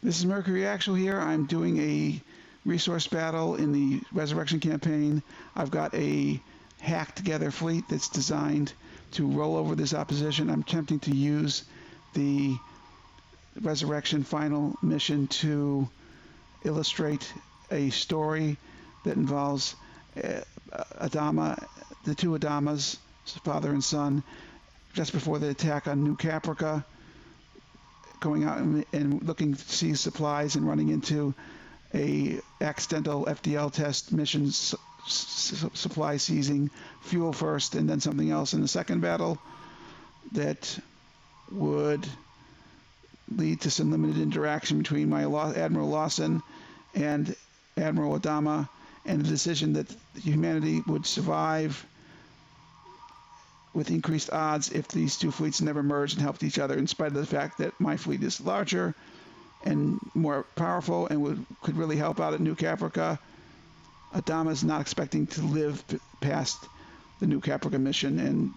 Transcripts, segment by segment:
This is Mercury Actual here. I'm doing a resource battle in the Resurection campaign. I've got a hacked together fleet that's designed to roll over this opposition. I'm attempting to use the Resurection final mission to illustrate a story that involves Adama, the two Adamas, father and son, just before the attack on New Caprica, going out and looking to see supplies and running into a accidental FDL test mission, supply seizing fuel first and then something else in the second battle that would lead to some limited interaction between my Admiral Lawson and Admiral Adama, and the decision that humanity would survive with increased odds if these two fleets never merged and helped each other, in spite of the fact that my fleet is larger and more powerful and could really help out at New Caprica. Adama is not expecting to live past the New Caprica mission,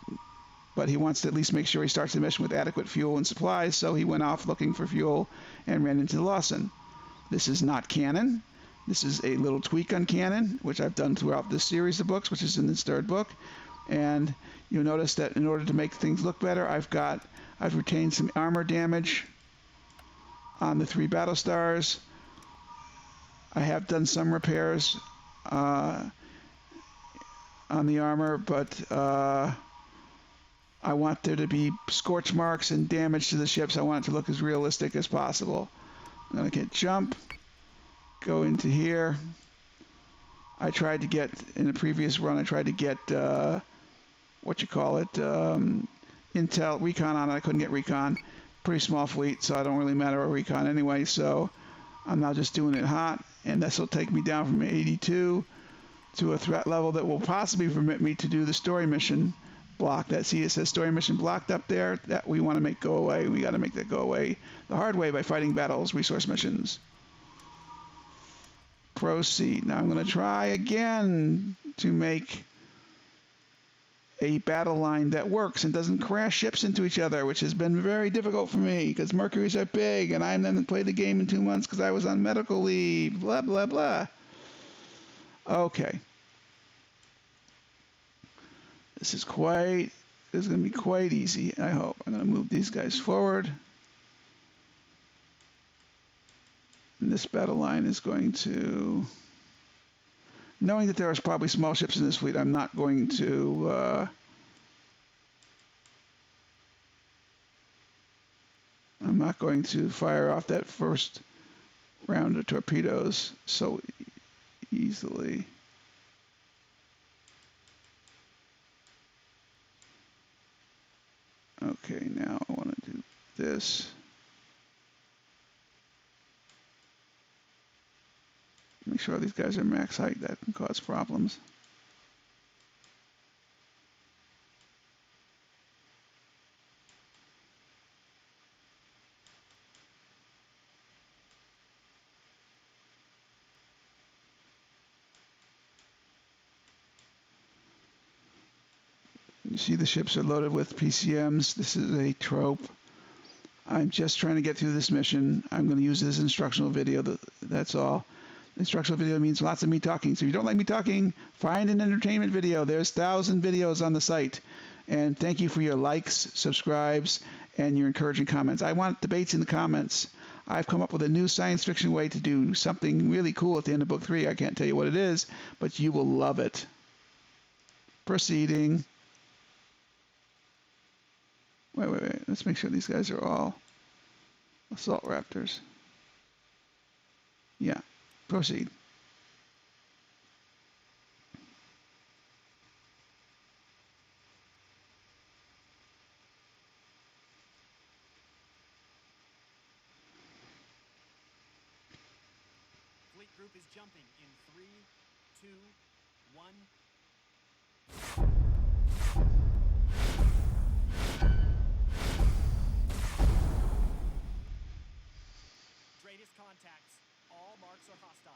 but he wants to at least make sure he starts the mission with adequate fuel and supplies, so he went off looking for fuel and ran into Lawson. This is not canon. This is a little tweak on canon, which I've done throughout this series of books, which is in this third book. And you'll notice that in order to make things look better, I've retained some armor damage on the 3 Battlestars. I have done some repairs on the armor, but I want there to be scorch marks and damage to the ships. I want it to look as realistic as possible. I'm going to get jump, go into here. I tried to get, in a previous run, intel, recon on it. I couldn't get recon. Pretty small fleet, so I don't really matter about recon anyway, so I'm now just doing it hot, and this will take me down from 82 to a threat level that will possibly permit me to do the story mission block. It says story mission blocked up there, that we want to make go away. We got to make that go away the hard way by fighting battles, resource missions. Proceed. Now I'm going to try again to make a battle line that works and doesn't crash ships into each other, which has been very difficult for me because Mercuries are big and I haven't played the game in 2 months because I was on medical leave, blah, blah, blah. Okay. This is going to be quite easy, I hope. I'm going to move these guys forward. And this battle line is going to... Knowing that there are probably small ships in this fleet, I'm not going to... fire off that first round of torpedoes so easily. Okay, now I want to do this. Make sure these guys are max height. That can cause problems. You see the ships are loaded with PCMs. This is a trope. I'm just trying to get through this mission. I'm going to use this instructional video. That's all. Instructional video means lots of me talking. So if you don't like me talking, find an entertainment video. There's 1,000 videos on the site. And thank you for your likes, subscribes, and your encouraging comments. I want debates in the comments. I've come up with a new science fiction way to do something really cool at the end of Book 3. I can't tell you what it is, but you will love it. Proceeding. Wait. Let's make sure these guys are all assault raptors. Yeah. Proceed. Fleet group is jumping in 3, 2, 1. Greatest contacts. All marks are hostile.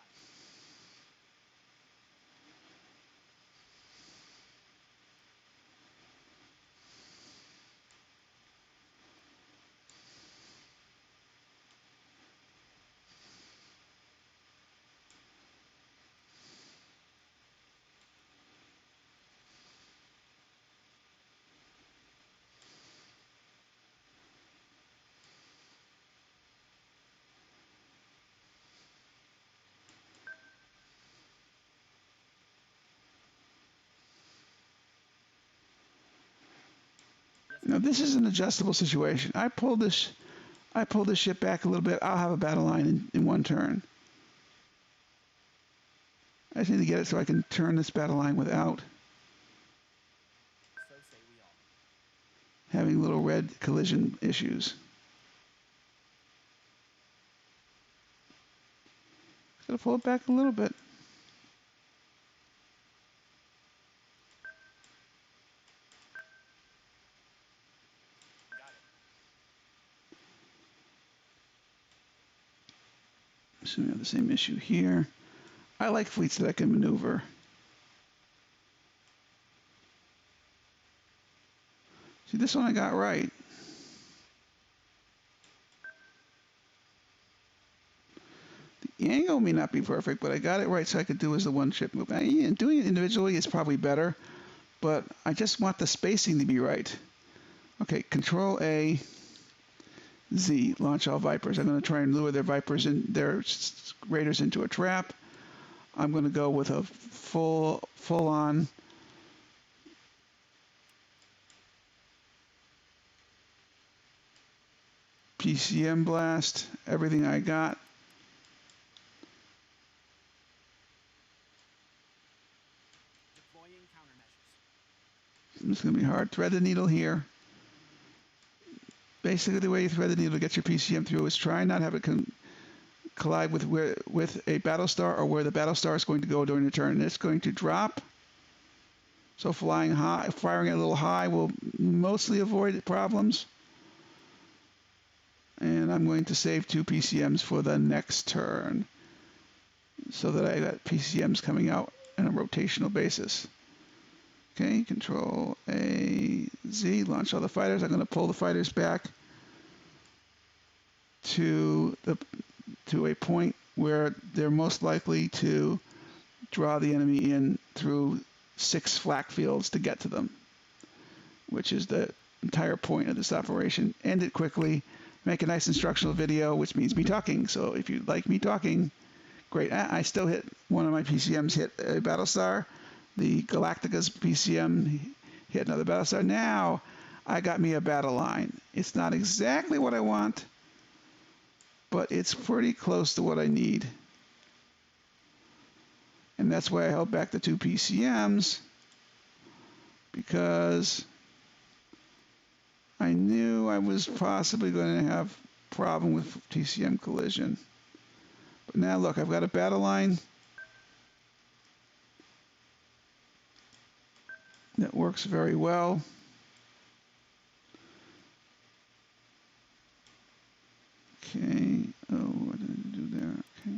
Now this is an adjustable situation. I pull this ship back a little bit. I'll have a battle line in one turn. I just need to get it so I can turn this battle line without So say we all. having little red collision issues. Gotta pull it back a little bit. Got it. So we have the same issue here. I like fleets that I can maneuver. See, this one I got right. The angle may not be perfect, but I got it right so I could do as the one ship move. Doing it individually is probably better, but I just want the spacing to be right. Okay, Control A, Z, launch all Vipers. I'm going to try and lure their Vipers and their Raiders into a trap. I'm going to go with a full-on PCM blast. Everything I got. Deploying countermeasures. It's going to be hard. Thread the needle here. Basically, the way you thread the needle to get your PCM through is try not to have it collide with a Battlestar or where the Battlestar is going to go during the turn. And it's going to drop. So flying high, firing it a little high will mostly avoid problems. And I'm going to save 2 PCMs for the next turn so that I got PCMs coming out on a rotational basis. Okay, Control A, Z, launch all the fighters. I'm going to pull the fighters back to a point where they're most likely to draw the enemy in through 6 flak fields to get to them, which is the entire point of this operation. End it quickly, make a nice instructional video, which means me talking. So if you like me talking, great. I still hit one of my PCMs, hit a Battlestar. The Galactica's PCM hit another Battlestar. Now I got me a battle line. It's not exactly what I want, but it's pretty close to what I need. And that's why I held back the 2 PCMs, because I knew I was possibly going to have a problem with TCM collision. But now look, I've got a battle line that works very well. Okay, oh, what did I do there? Okay.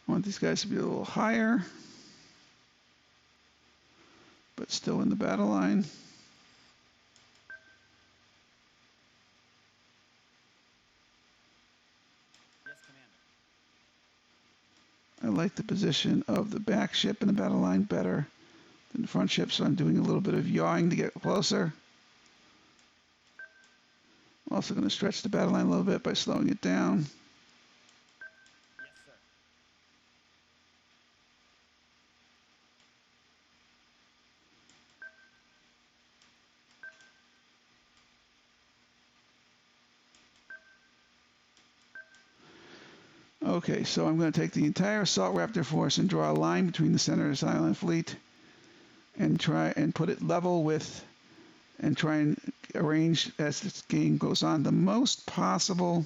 I want these guys to be a little higher, but still in the battle line. Yes, Commander. I like the position of the back ship in the battle line better than the front ship, so I'm doing a little bit of yawing to get closer. I'm also going to stretch the battle line a little bit by slowing it down. Yes, sir. Okay, so I'm going to take the entire Assault Raptor force and draw a line between the center of this island fleet and try and put it level with, and try and arrange as this game goes on the most possible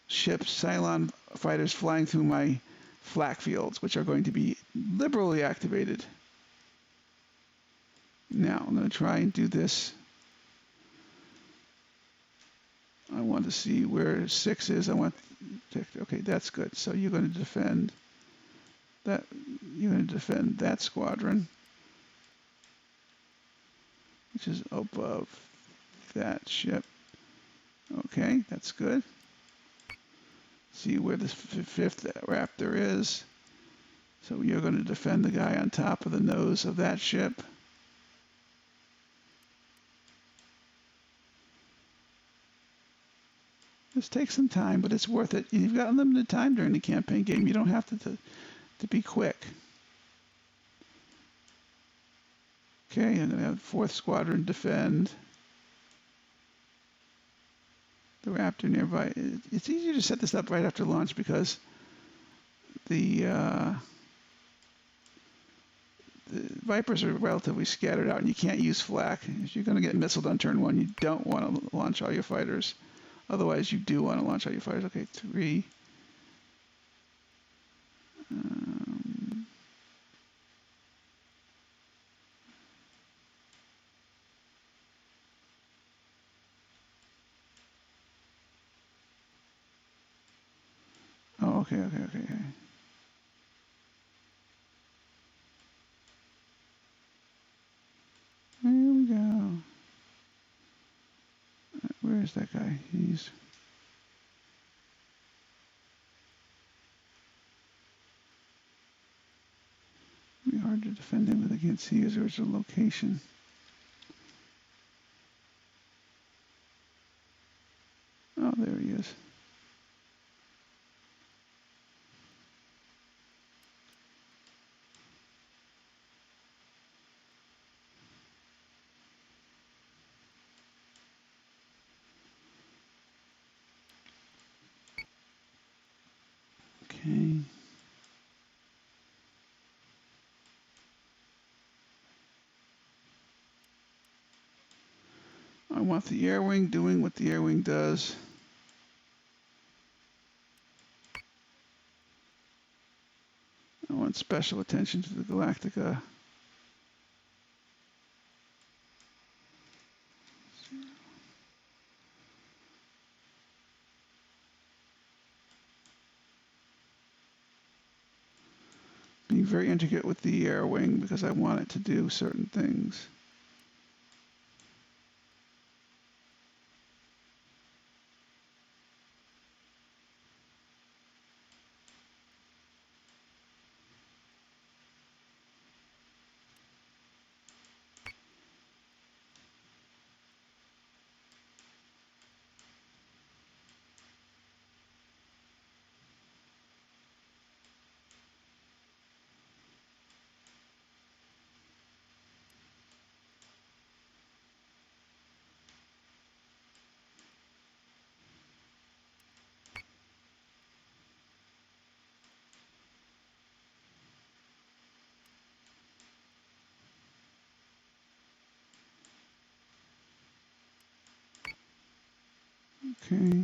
ships, Cylon fighters flying through my flak fields, which are going to be liberally activated. Now I'm going to try and do this. I want to see where 6 is. Okay, that's good. So you're going to defend that. You're going to defend that squadron, which is above that ship. Okay, that's good. See where the 5th Raptor is. So you're going to defend the guy on top of the nose of that ship. This takes some time, but it's worth it. You've got unlimited time during the campaign game. You don't have to be quick. Okay, I'm going to have 4th Squadron defend. The Raptor nearby. It's easier to set this up right after launch because the Vipers are relatively scattered out, and you can't use flak. If you're going to get missiled on turn 1, you don't want to launch all your fighters. Otherwise, you do want to launch all your fighters. Okay, 3. Oh, okay. There we go. Where is that guy? He's... It'd be hard to defend him, but I can't see his original location. Oh, there he is. Okay. I want the air wing doing what the air wing does. I want special attention to the Galactica. Being very intricate with the air wing because I want it to do certain things. Okay.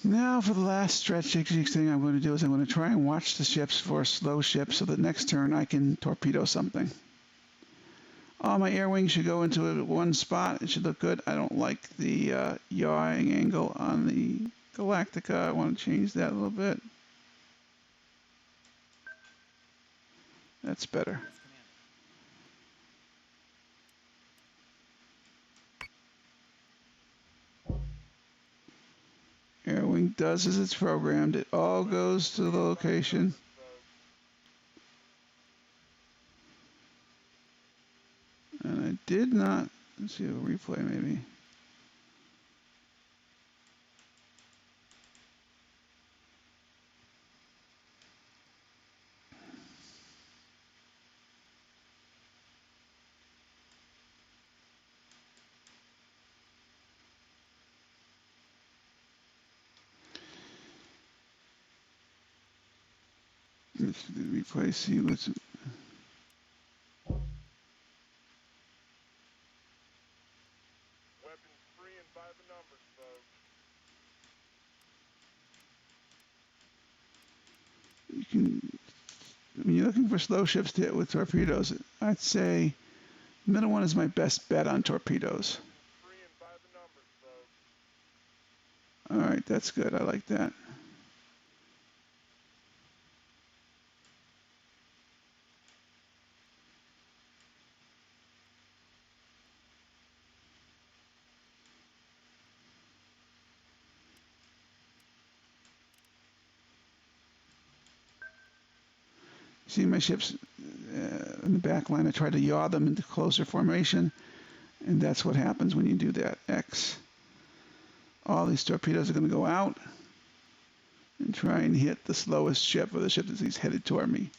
Now for the last strategic thing I'm going to do is I'm going to try and watch the ships for slow ships so that next turn I can torpedo something. All my air wings should go into one spot. It should look good. I don't like the yawing angle on the Galactica. I want to change that a little bit. That's better. Air wing does as it's programmed. It all goes to the location. And I did not, let's see a replay maybe. Let's do the replay, see what's... Weapons free and by the numbers, folks. You can, when you're looking for slow ships to hit with torpedoes, I'd say Middle one is my best bet on torpedoes. 3 and by the numbers, folks. All right, that's good. I like that. See my ships in the back line. I try to yaw them into closer formation, and that's what happens when you do that. X. All these torpedoes are going to go out and try and hit the slowest ship, or the ship that's headed toward me.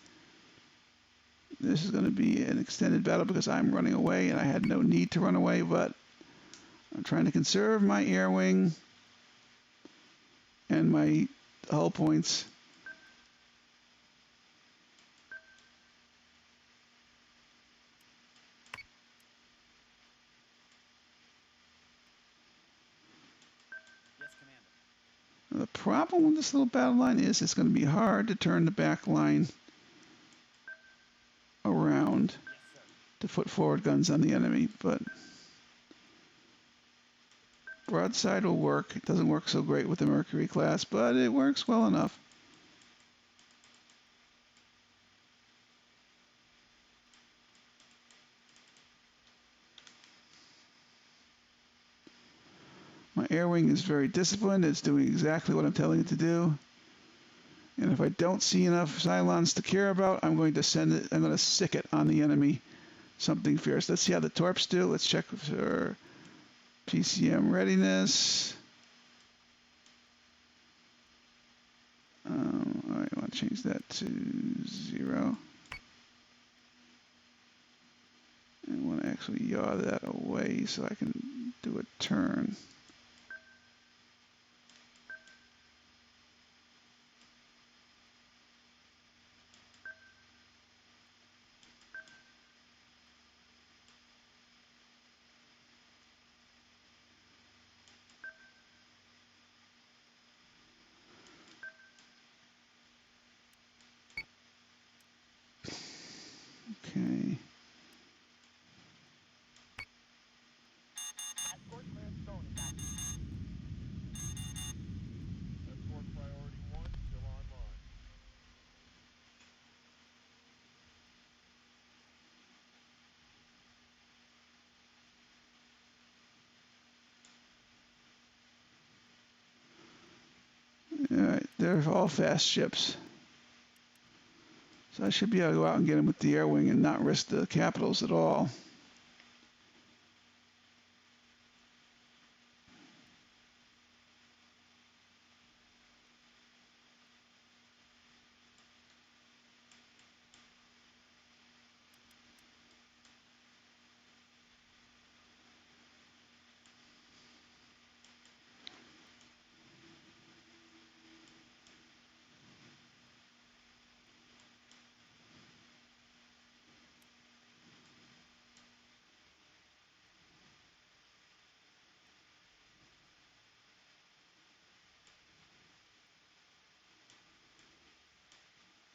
This is going to be an extended battle because I'm running away, and I had no need to run away, but I'm trying to conserve my air wing and my hull points. Yes, Commander. The problem with this little battle line is it's going to be hard to turn the back line around Yes, sir. to put forward guns on the enemy, but broadside will work. It doesn't work so great with the Mercury class, but it works well enough. My air wing is very disciplined. It's doing exactly what I'm telling it to do. And if I don't see enough Cylons to care about, I'm going to send it, I'm going to sick it on the enemy. Something fierce. Let's see how the torps do. Let's check for PCM readiness. All right, I want to change that to 0. And I want to actually yaw that away so I can do a turn. Okay. Escort clearance zone is active. Escort priority 1 still online. All right, they're all fast ships. So I should be able to go out and get them with the air wing and not risk the capitals at all.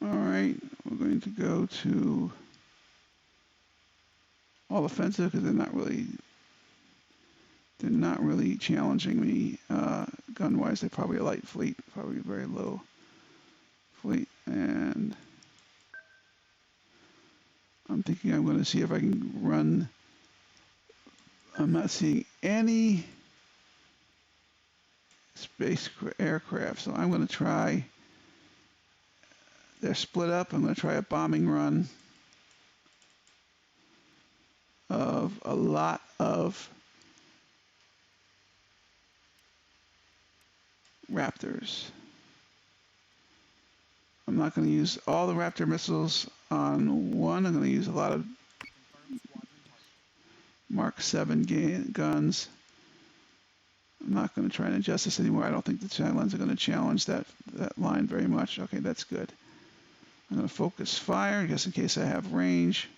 All right, we're going to go to all offensive because they're not really challenging me gun-wise. They're probably a light fleet, probably a very low fleet, and I'm thinking I'm going to see if I can run. I'm not seeing any space aircraft, so I'm going to try. They're split up. I'm going to try a bombing run of a lot of Raptors. I'm not going to use all the Raptor missiles on one. I'm going to use a lot of Confirmed squadron target. Mark 7 guns. I'm not going to try and adjust this anymore. I don't think the Cylons are going to challenge that line very much. Okay, that's good. I'm going to focus fire just in case I have range.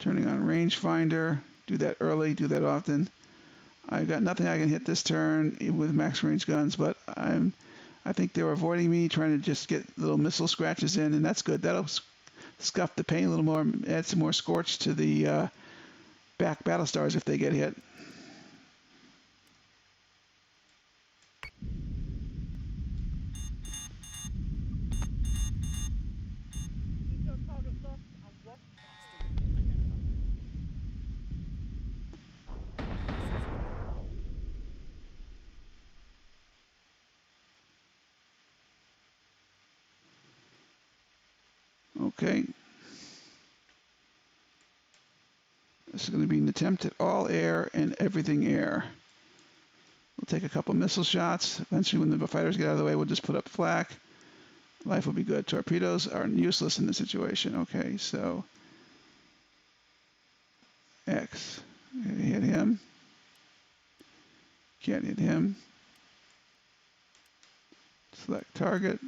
Turning on rangefinder. Do that early, do that often. I've got nothing I can hit this turn with max range guns, but I'm I think they were avoiding me, trying to just get little missile scratches in, and that's good. That'll scuff the paint a little more, add some more scorch to the back Battlestars if they get hit. Detail target lost and what? Okay. This is going to be an attempt at all air and everything air. We'll take a couple missile shots. Eventually, when the fighters get out of the way, we'll just put up flak. Life will be good. Torpedoes are useless in this situation. Okay, so X. Hit him. Can't hit him. Select target.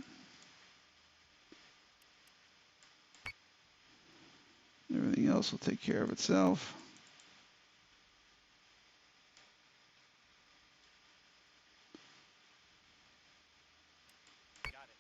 Everything else will take care of itself. Got it.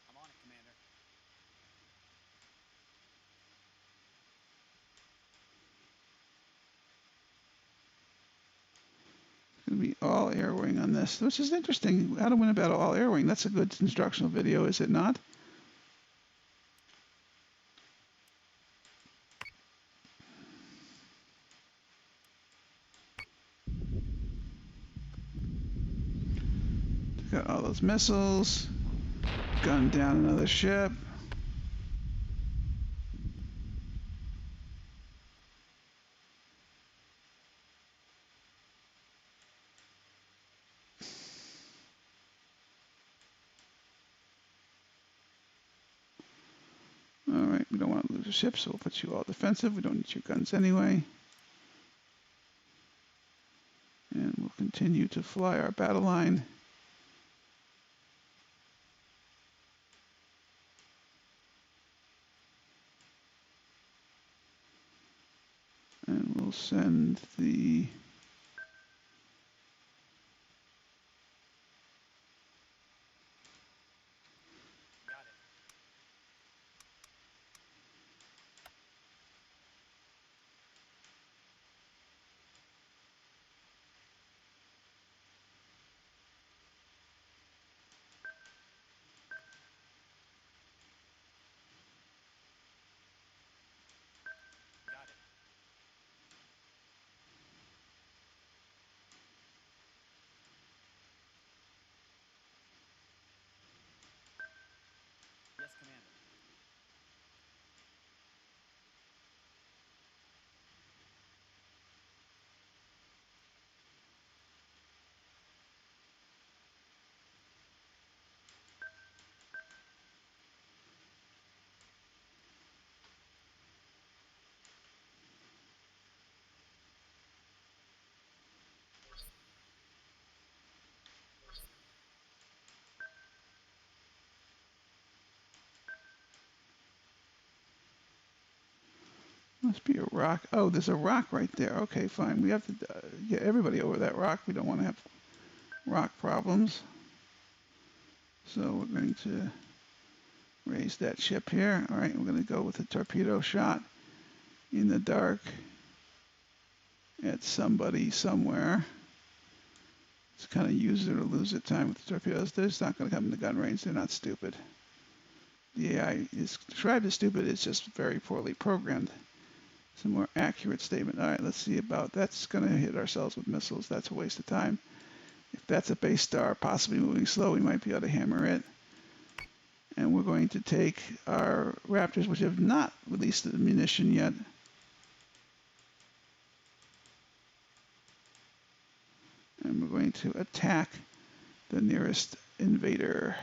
I'm on it, Commander. It's going to be all air wing on this, which is interesting. How to win a battle all air wing. That's a good instructional video, is it not? Got all those missiles. Gun down another ship. All right, we don't want to lose a ship, so we'll put you all defensive. We don't need your guns anyway. And we'll continue to fly our battle line. And we'll send the Got it. Got it. Yes, Commander. must be a rock. Oh, there's a rock right there. Okay, fine. We have to get everybody over that rock. We don't want to have rock problems. So we're going to raise that ship here. All right, we're going to go with a torpedo shot in the dark at somebody somewhere. It's kind of use it or lose it time with the torpedoes. They're just not going to come into gun range. They're not stupid. The AI is described as stupid. It's just very poorly programmed. It's a more accurate statement. All right, let's see about that's going to hit ourselves with missiles. That's a waste of time. If that's a base star, possibly moving slow, we might be able to hammer it. And we're going to take our Raptors, which have not released the munition yet. And we're going to attack the nearest invader.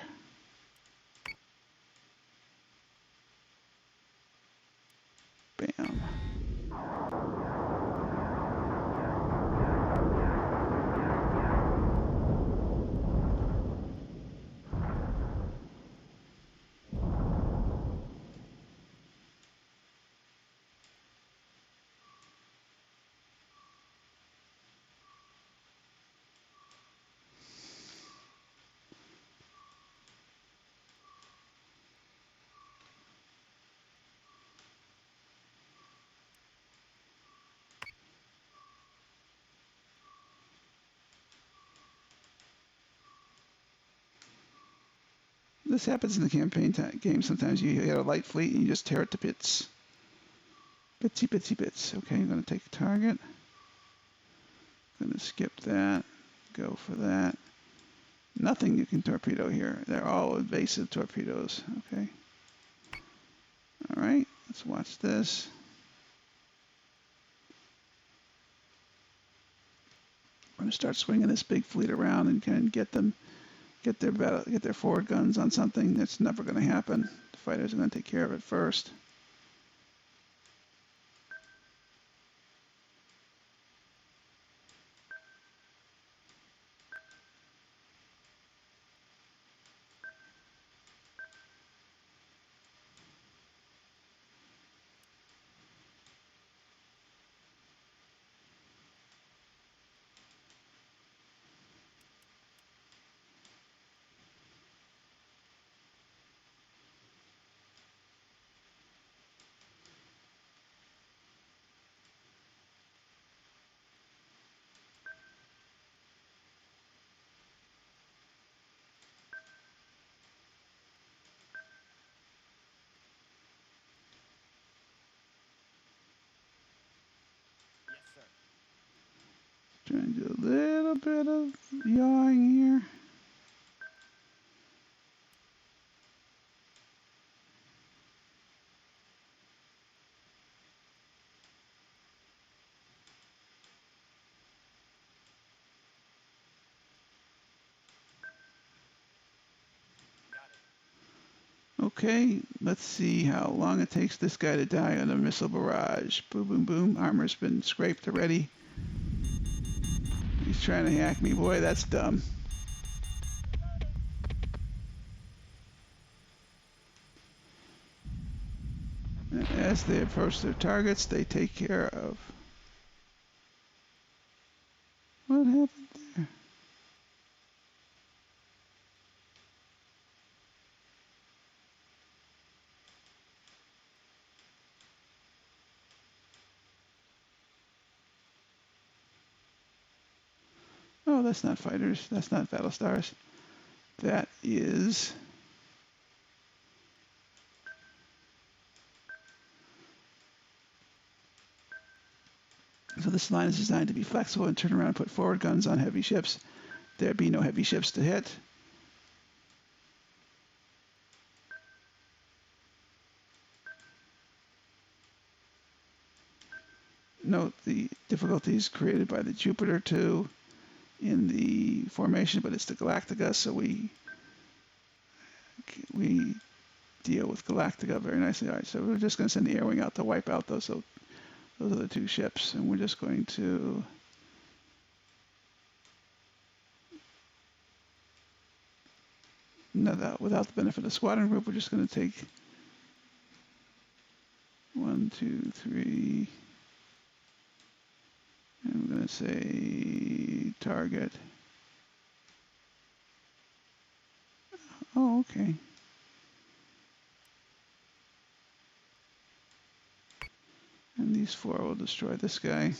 Bam. this happens in the campaign game. Sometimes you get a light fleet and you just tear it to bits. Bitsy, bitsy, bits. Okay, I'm going to take a target. Going to skip that. Go for that. Nothing you can torpedo here. They're all evasive torpedoes. Okay. All right, let's watch this. We're going to start swinging this big fleet around and kind of get their forward guns on something. That's never going to happen. The fighters are going to take care of it first. Yes, sir. Trying to do a little bit of yawing here. Got it. Okay, let's see how long it takes this guy to die on a missile barrage. Boom, boom, boom. Armor's been scraped already. He's trying to hack me. Boy, that's dumb. As they approach their targets, they take care of. What happened there? Oh, that's not fighters. That's not Battlestars. That is... So this line is designed to be flexible and turn around and put forward guns on heavy ships. There'd be no heavy ships to hit. Note the difficulties created by the Jupiter 2 in the formation, but it's the Galactica, so we deal with Galactica very nicely. All right, so we're just going to send the air wing out to wipe out those. So those are the two ships, and we're just going to without the benefit of squadron group, we're just going to take 1, 2, 3, and we're going to say target. Oh, okay. And these 4 will destroy this guy.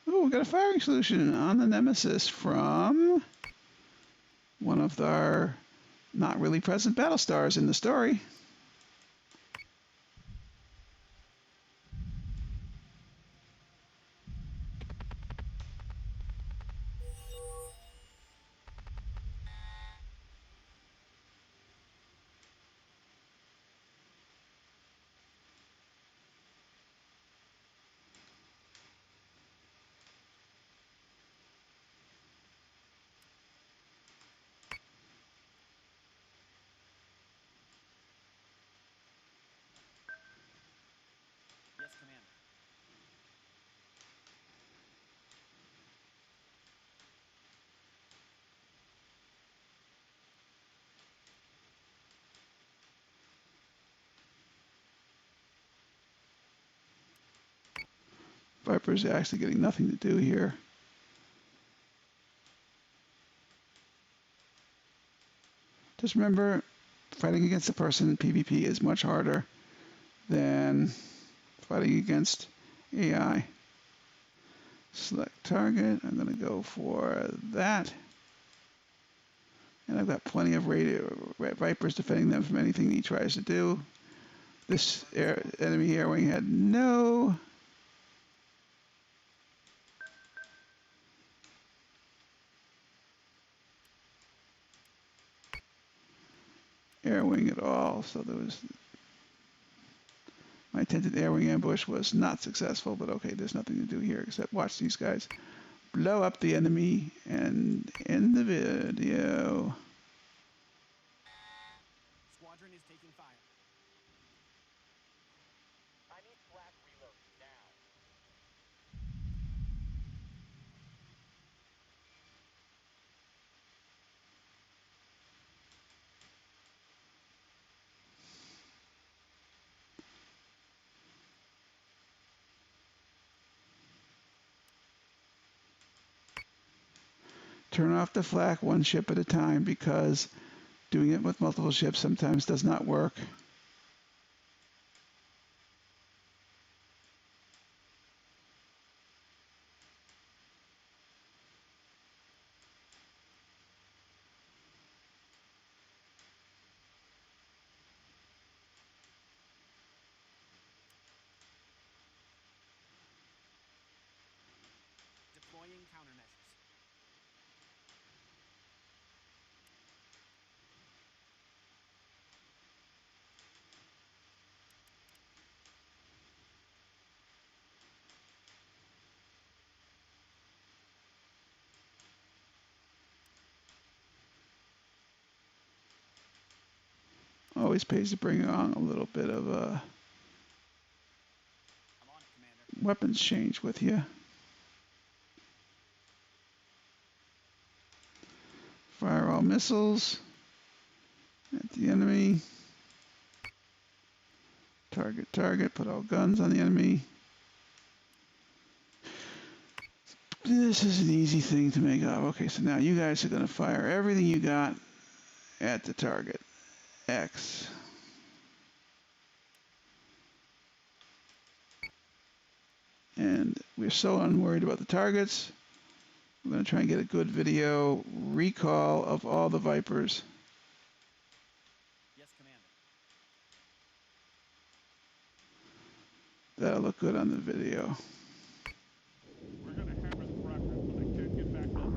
Oh, we got a firing solution on the Nemesis from one of our not really present Battlestars in the story. Vipers are actually getting nothing to do here. Just remember, fighting against a person in PvP is much harder than fighting against AI. Select target. I'm going to go for that. And I've got plenty of Vipers defending them from anything he tries to do. This enemy air wing had no air wing at all, so there was my attempted air wing ambush was not successful, but okay, there's nothing to do here except watch these guys blow up the enemy and end the video. Squadron is taking fire. I need flak reload now. Turn off the flak one ship at a time because doing it with multiple ships sometimes does not work. Deploying countermeasures. Always pays to bring on a little bit of a I'm on it, Commander. weapons change with you. Fire all missiles at the enemy. Target, target, put all guns on the enemy. This is an easy thing to make up. Okay, so now you guys are going to fire everything you got at the target. X. And we're so unworried about the targets. We're going to try and get a good video recall of all the Vipers. Yes, Commander. That'll look good on the video. We're gonna hammer the fragments so they can't get back up.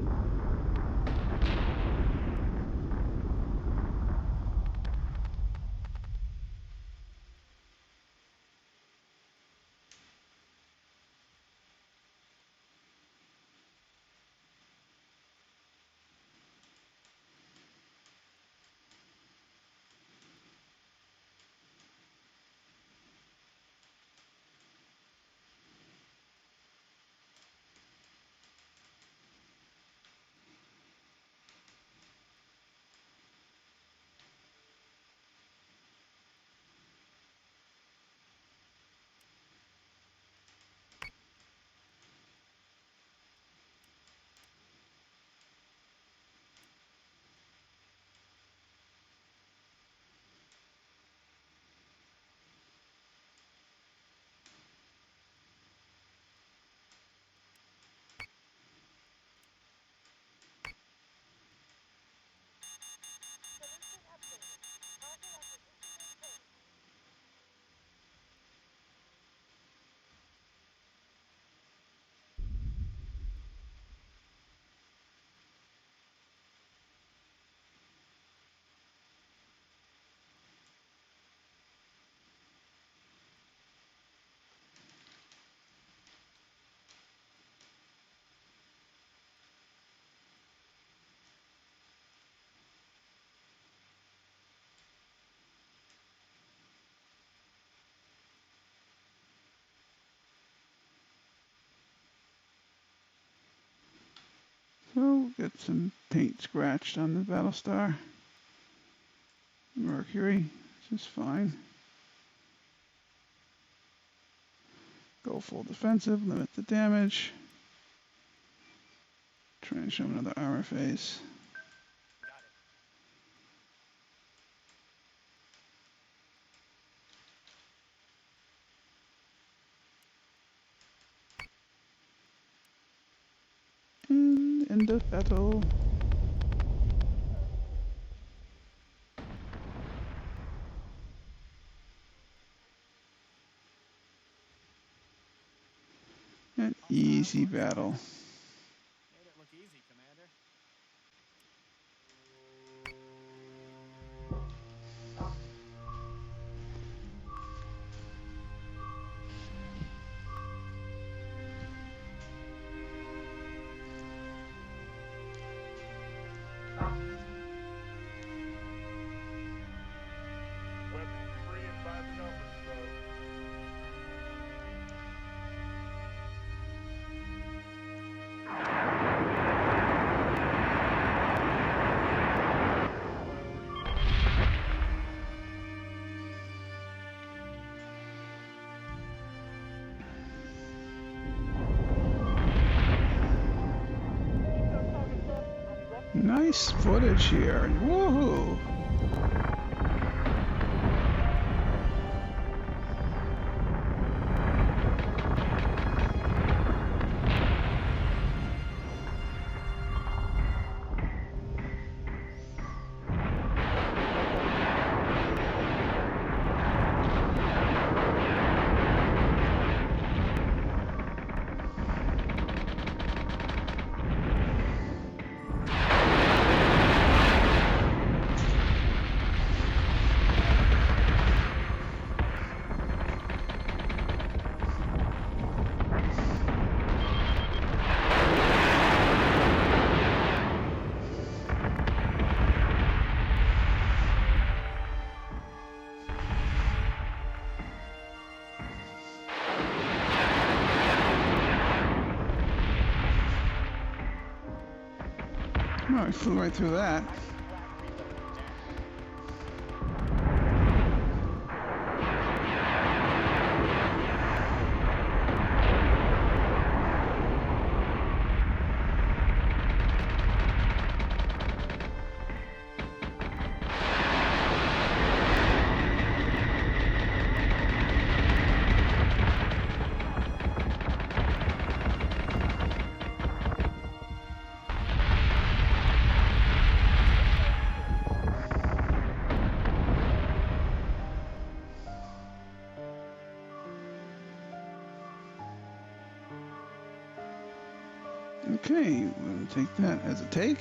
So get some paint scratched on the Battlestar Mercury, which is fine. Go full defensive, limit the damage. Try and show him another armor phase. Got it. And end of battle. An easy battle. Made it look easy, Commander. Weapons free and by the numbers, folks. Nice footage here. Woohoo! Oh, I flew right through that. Okay, we're going to take that as a take.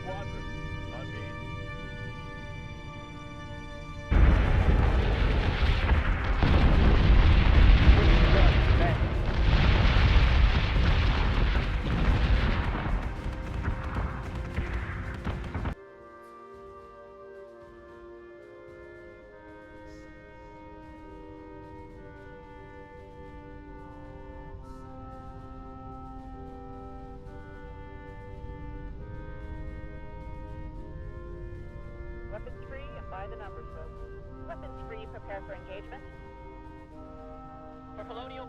Squadron, on me. Weapons free and by the numbers, folks. Weapons free, prepare for engagement. For Colonial,